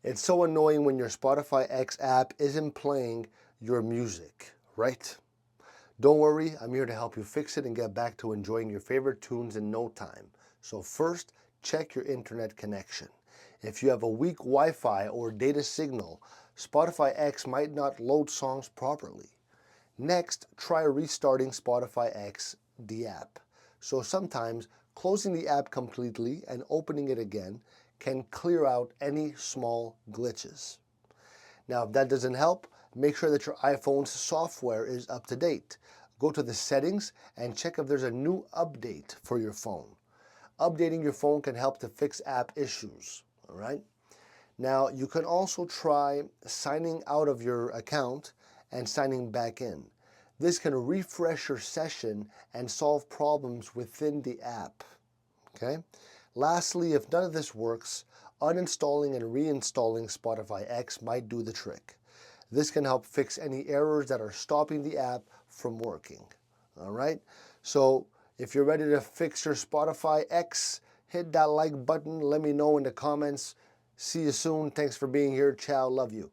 It's so annoying when your Spotify X app isn't playing your music, right? Don't worry, I'm here to help you fix it and get back to enjoying your favorite tunes in no time. So first, check your internet connection. If you have a weak Wi-Fi or data signal, Spotify X might not load songs properly. Next, try restarting Spotify X, the app. So sometimes closing the app completely and opening it again can clear out any small glitches. Now, if that doesn't help, make sure that your iPhone's software is up to date. Go to the settings and check if there's a new update for your phone. Updating your phone can help to fix app issues, all right? Now, you can also try signing out of your account and signing back in. This can refresh your session and solve problems within the app, okay? Lastly, if none of this works, uninstalling and reinstalling Spotify X might do the trick. This can help fix any errors that are stopping the app from working, all right? So if you're ready to fix your Spotify X, hit that like button. Let me know in the comments. See you soon. Thanks for being here. Ciao. Love you.